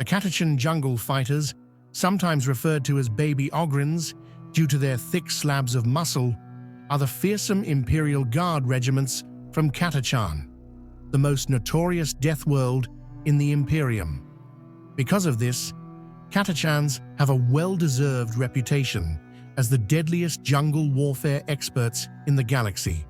The Catachan Jungle Fighters, sometimes referred to as baby Ogryns due to their thick slabs of muscle, are the fearsome Imperial Guard Regiments from Catachan, the most notorious death world in the Imperium. Because of this, Catachans have a well-deserved reputation as the deadliest jungle warfare experts in the galaxy.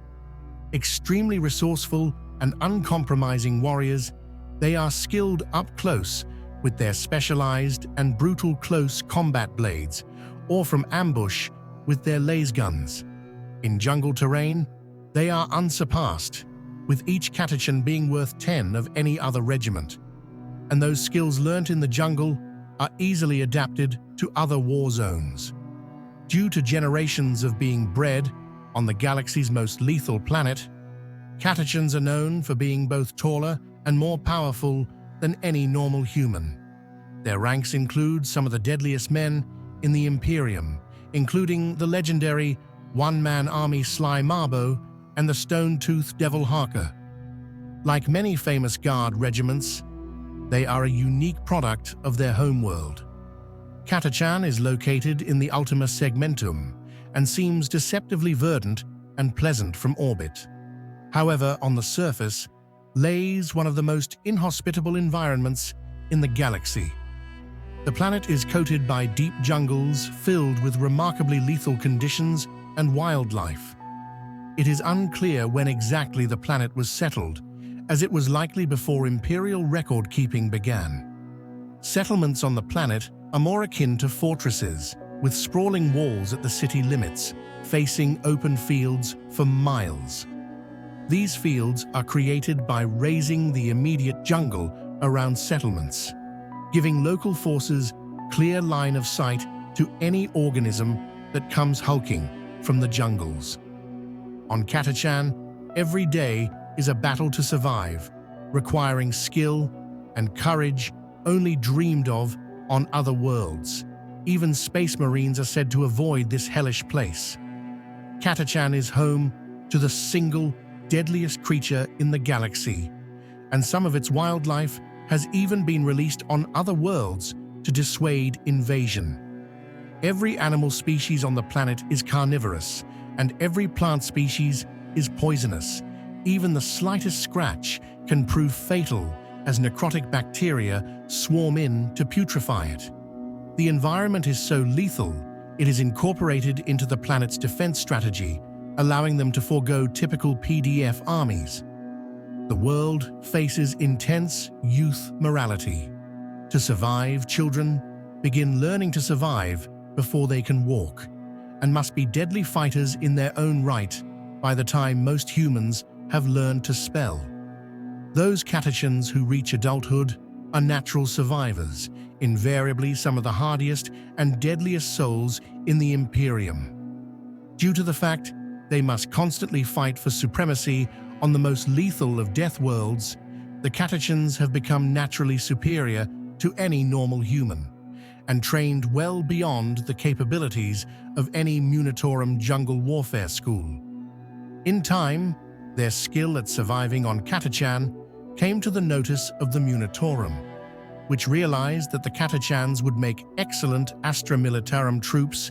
Extremely resourceful and uncompromising warriors, they are skilled up close with their specialized and brutal close combat blades, or from ambush with their laser guns. In jungle terrain, they are unsurpassed, with each Catachan being worth 10 of any other regiment. And those skills learnt in the jungle are easily adapted to other war zones. Due to generations of being bred on the galaxy's most lethal planet, Catachans are known for being both taller and more powerful than any normal human. Their ranks include some of the deadliest men in the Imperium, including the legendary one-man army Sly Marbo and the stone-toothed Devil Harker. Like many famous guard regiments, they are a unique product of their homeworld. Catachan is located in the Ultima Segmentum and seems deceptively verdant and pleasant from orbit. However, on the surface lays one of the most inhospitable environments in the galaxy. The planet is coated by deep jungles filled with remarkably lethal conditions and wildlife. It is unclear when exactly the planet was settled, as it was likely before Imperial record-keeping began. Settlements on the planet are more akin to fortresses, with sprawling walls at the city limits, facing open fields for miles. These fields are created by razing the immediate jungle around settlements, giving local forces clear line of sight to any organism that comes hulking from the jungles. On Catachan, every day is a battle to survive, requiring skill and courage only dreamed of on other worlds. Even space marines are said to avoid this hellish place. Catachan is home to the single deadliest creature in the galaxy, and some of its wildlife has even been released on other worlds to dissuade invasion. Every animal species on the planet is carnivorous, and every plant species is poisonous. Even the slightest scratch can prove fatal as necrotic bacteria swarm in to putrefy it. The environment is so lethal, it is incorporated into the planet's defense strategy, allowing them to forego typical PDF armies. The world faces intense youth morality. To survive, children begin learning to survive before they can walk, and must be deadly fighters in their own right by the time most humans have learned to spell. Those Catachans who reach adulthood are natural survivors, invariably some of the hardiest and deadliest souls in the Imperium. Due to the fact they must constantly fight for supremacy on the most lethal of death worlds, the Catachans have become naturally superior to any normal human, and trained well beyond the capabilities of any Munitorum jungle warfare school. In time, their skill at surviving on Catachan came to the notice of the Munitorum, which realized that the Catachans would make excellent Astra Militarum troops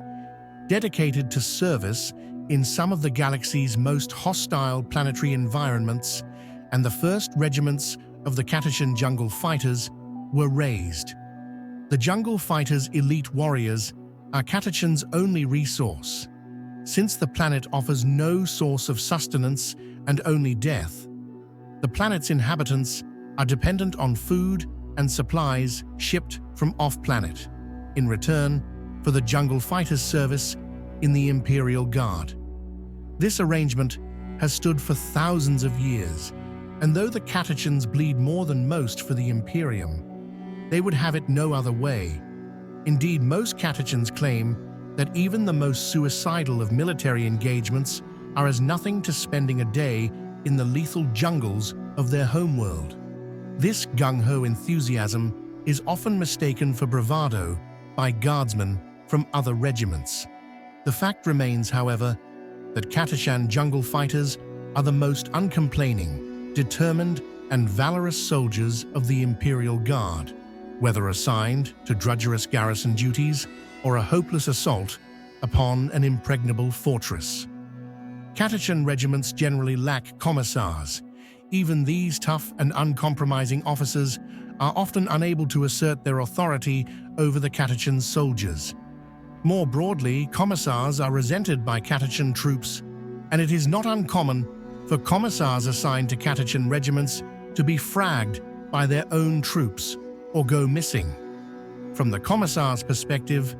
dedicated to service in some of the galaxy's most hostile planetary environments, and the first regiments of the Catachan Jungle Fighters were raised. The Jungle Fighters' elite warriors are Catachan's only resource. Since the planet offers no source of sustenance and only death, the planet's inhabitants are dependent on food and supplies shipped from off-planet, in return for the Jungle Fighters' service in the Imperial Guard. This arrangement has stood for thousands of years, and though the Catachans bleed more than most for the Imperium, they would have it no other way. Indeed, most Catachans claim that even the most suicidal of military engagements are as nothing to spending a day in the lethal jungles of their homeworld. This gung-ho enthusiasm is often mistaken for bravado by guardsmen from other regiments. The fact remains, however, that Catachan Jungle Fighters are the most uncomplaining, determined, and valorous soldiers of the Imperial Guard. whether assigned to drudgerous garrison duties or a hopeless assault upon an impregnable fortress. Catachan regiments generally lack commissars. Even these tough and uncompromising officers are often unable to assert their authority over the Catachan soldiers. More broadly, commissars are resented by Catachan troops, and it is not uncommon for commissars assigned to Catachan regiments to be fragged by their own troops or go missing. From the commissar's perspective,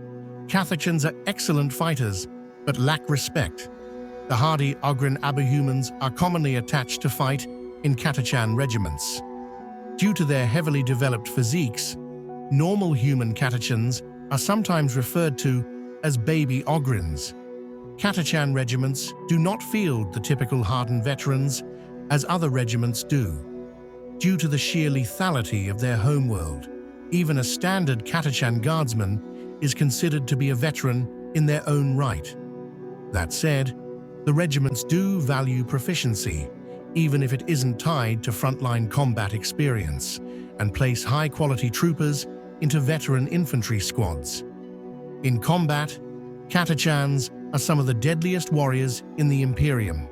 Catachans are excellent fighters but lack respect. The hardy Ogryn aberhumans are commonly attached to fight in Catachan regiments. Due to their heavily developed physiques, normal human Catachans are sometimes referred to as baby Ogryns. Catachan regiments do not field the typical hardened veterans as other regiments do. Due to the sheer lethality of their homeworld, even a standard Catachan guardsman is considered to be a veteran in their own right. That said, the regiments do value proficiency, even if it isn't tied to frontline combat experience, and place high-quality troopers into veteran infantry squads. In combat, Catachans are some of the deadliest warriors in the Imperium,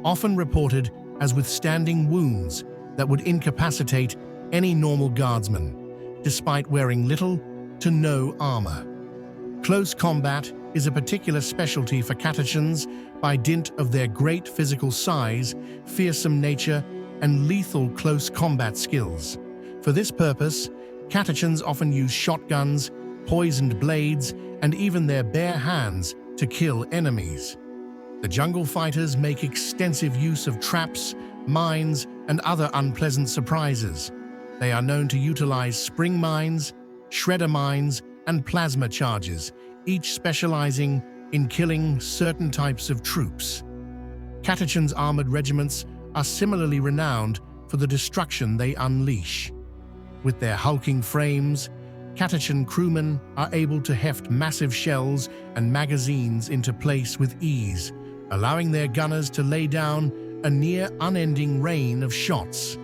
often reported as withstanding wounds that would incapacitate any normal guardsman, despite wearing little to no armor. Close combat is a particular specialty for Catachans by dint of their great physical size, fearsome nature, and lethal close combat skills. For this purpose, Catachans often use shotguns, poisoned blades, and even their bare hands to kill enemies. The jungle fighters make extensive use of traps, mines, and other unpleasant surprises. They are known to utilize spring mines, shredder mines, and plasma charges, each specializing in killing certain types of troops. Catachans' armored regiments are similarly renowned for the destruction they unleash. With their hulking frames, Catachan crewmen are able to heft massive shells and magazines into place with ease, allowing their gunners to lay down a near-unending rain of shots.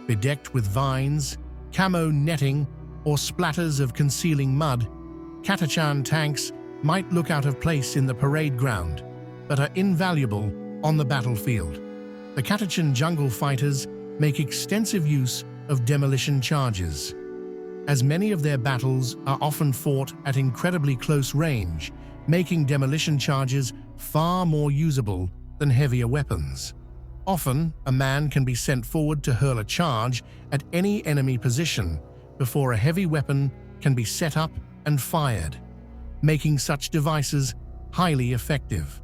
Bedecked with vines, camo netting, or splatters of concealing mud, Catachan tanks might look out of place in the parade ground, but are invaluable on the battlefield. The Catachan Jungle Fighters make extensive use of demolition charges, as many of their battles are often fought at incredibly close range, making demolition charges far more usable than heavier weapons. Often, a man can be sent forward to hurl a charge at any enemy position before a heavy weapon can be set up and fired, making such devices highly effective.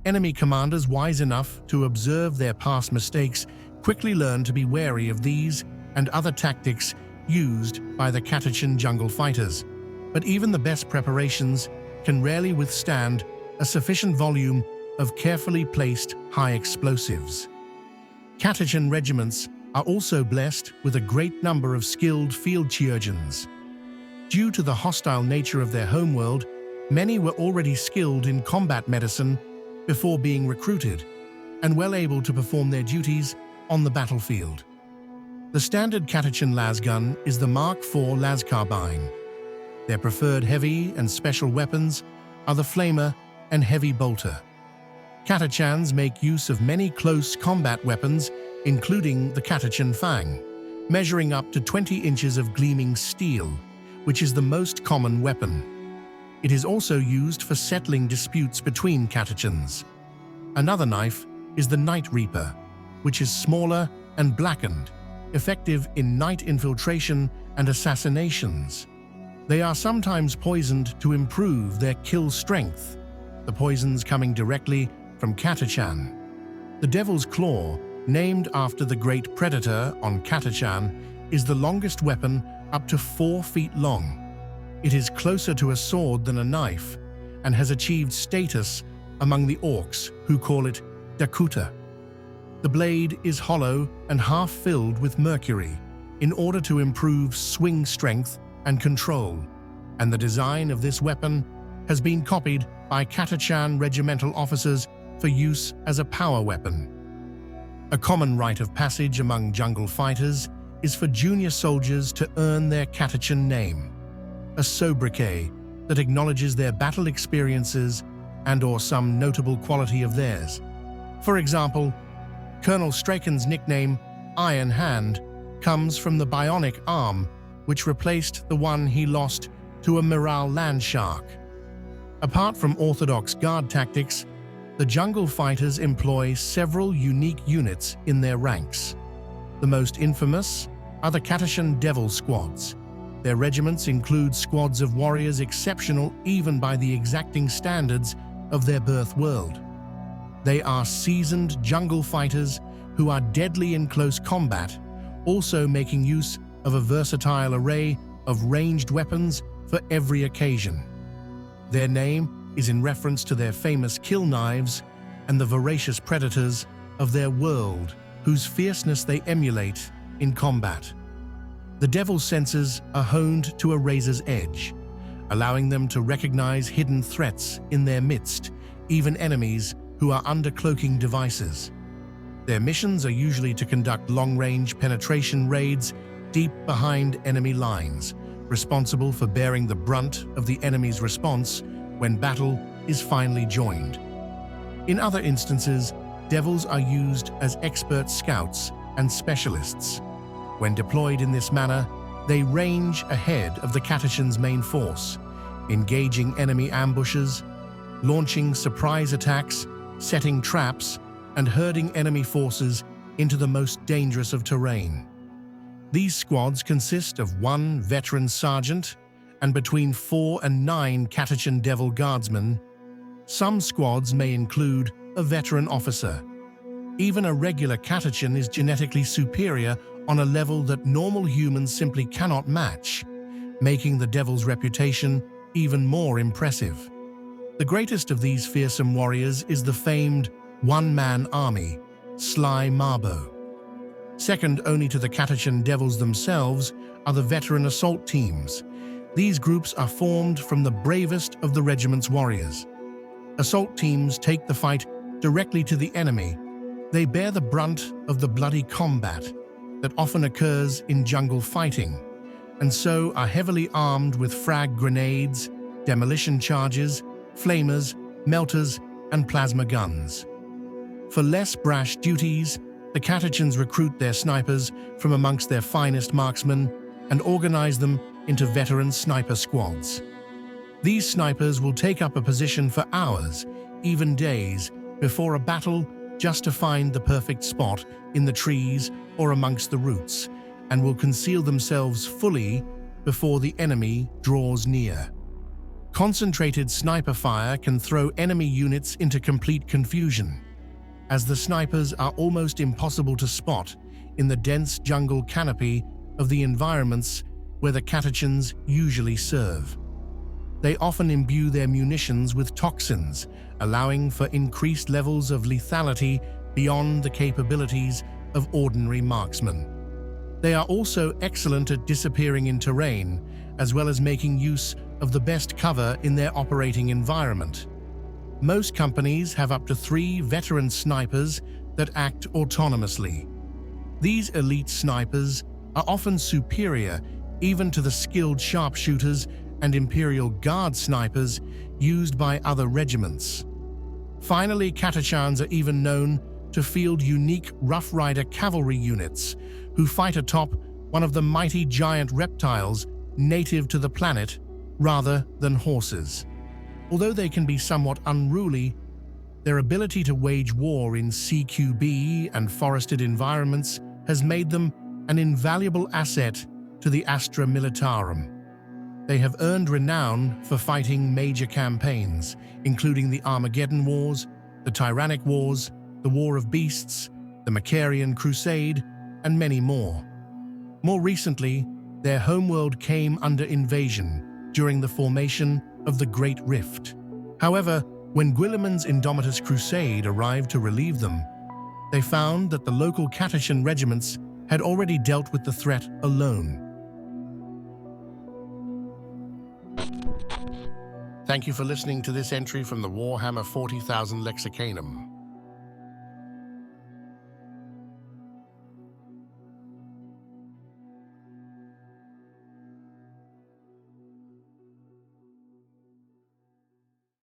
Enemy commanders wise enough to observe their past mistakes quickly learn to be wary of these and other tactics used by the Catachan Jungle Fighters. But even the best preparations can rarely withstand a sufficient volume of carefully placed high explosives. Catachan regiments are also blessed with a great number of skilled field chirurgeons. Due to the hostile nature of their homeworld, many were already skilled in combat medicine before being recruited, and well able to perform their duties on the battlefield. The standard Catachan lasgun is the Mark IV las carbine. Their preferred heavy and special weapons are the flamer and heavy bolter. Catachans make use of many close combat weapons, including the Catachan fang, measuring up to 20 inches of gleaming steel, which is the most common weapon. It is also used for settling disputes between Catachans. Another knife is the Night Reaper, which is smaller and blackened, effective in night infiltration and assassinations. They are sometimes poisoned to improve their kill strength, the poisons coming directly from Catachan. The Devil's Claw, named after the great predator on Catachan, is the longest weapon, up to 4 feet long. It is closer to a sword than a knife, and has achieved status among the orcs, who call it Dakuta. The blade is hollow and half filled with mercury in order to improve swing strength and control, and the design of this weapon has been copied by Catachan regimental officers for use as a power weapon. A common rite of passage among jungle fighters is for junior soldiers to earn their Catachan name, a sobriquet that acknowledges their battle experiences and/or some notable quality of theirs. For example, Colonel Straken's nickname, Iron Hand, comes from the bionic arm, which replaced the one he lost to a Miral landshark. Apart from orthodox guard tactics, the Jungle Fighters employ several unique units in their ranks. The most infamous are the Catachan Devil Squads. Their regiments include squads of warriors exceptional even by the exacting standards of their birth world. They are seasoned jungle fighters who are deadly in close combat, also making use of a versatile array of ranged weapons for every occasion. Their name is in reference to their famous kill knives and the voracious predators of their world, whose fierceness they emulate in combat. The Devil's senses are honed to a razor's edge, allowing them to recognize hidden threats in their midst, even enemies who are under cloaking devices. Their missions are usually to conduct long-range penetration raids deep behind enemy lines, responsible for bearing the brunt of the enemy's response when battle is finally joined. In other instances, Devils are used as expert scouts and specialists. When deployed in this manner, they range ahead of the Catachan's main force, engaging enemy ambushes, launching surprise attacks, setting traps, and herding enemy forces into the most dangerous of terrain. These squads consist of one veteran sergeant and between 4 and 9 Catachan Devil Guardsmen. Some squads may include a veteran officer. Even a regular Catachan is genetically superior on a level that normal humans simply cannot match, making the Devil's reputation even more impressive. The greatest of these fearsome warriors is the famed one-man army, Sly Marbo. Second only to the Catachan Devils themselves are the veteran assault teams. These groups are formed from the bravest of the regiment's warriors. Assault teams take the fight directly to the enemy. They bear the brunt of the bloody combat that often occurs in jungle fighting, and so are heavily armed with frag grenades, demolition charges, flamers, melters, and plasma guns. For less brash duties, the Catachans recruit their snipers from amongst their finest marksmen and organize them into veteran sniper squads. These snipers will take up a position for hours, even days, before a battle just to find the perfect spot in the trees or amongst the roots, and will conceal themselves fully before the enemy draws near. Concentrated sniper fire can throw enemy units into complete confusion, as the snipers are almost impossible to spot in the dense jungle canopy of the environments where the Catachans usually serve. They often imbue their munitions with toxins, allowing for increased levels of lethality beyond the capabilities of ordinary marksmen. They are also excellent at disappearing in terrain, as well as making use of the best cover in their operating environment. Most companies have up to 3 veteran snipers that act autonomously. These elite snipers are often superior even to the skilled sharpshooters and Imperial Guard snipers used by other regiments. Finally, Catachans are even known to field unique Rough Rider cavalry units who fight atop one of the mighty giant reptiles native to the planet rather than horses. Although they can be somewhat unruly, their ability to wage war in CQB and forested environments has made them an invaluable asset to the Astra Militarum. They have earned renown for fighting major campaigns, including the Armageddon Wars, the Tyrannic Wars, the War of Beasts, the Macarian Crusade, and many more. More recently, their homeworld came under invasion during the formation of the Great Rift. However, when Guilliman's Indomitus Crusade arrived to relieve them, they found that the local Catachan regiments had already dealt with the threat alone. Thank you for listening to this entry from the Warhammer 40,000 Lexicanum.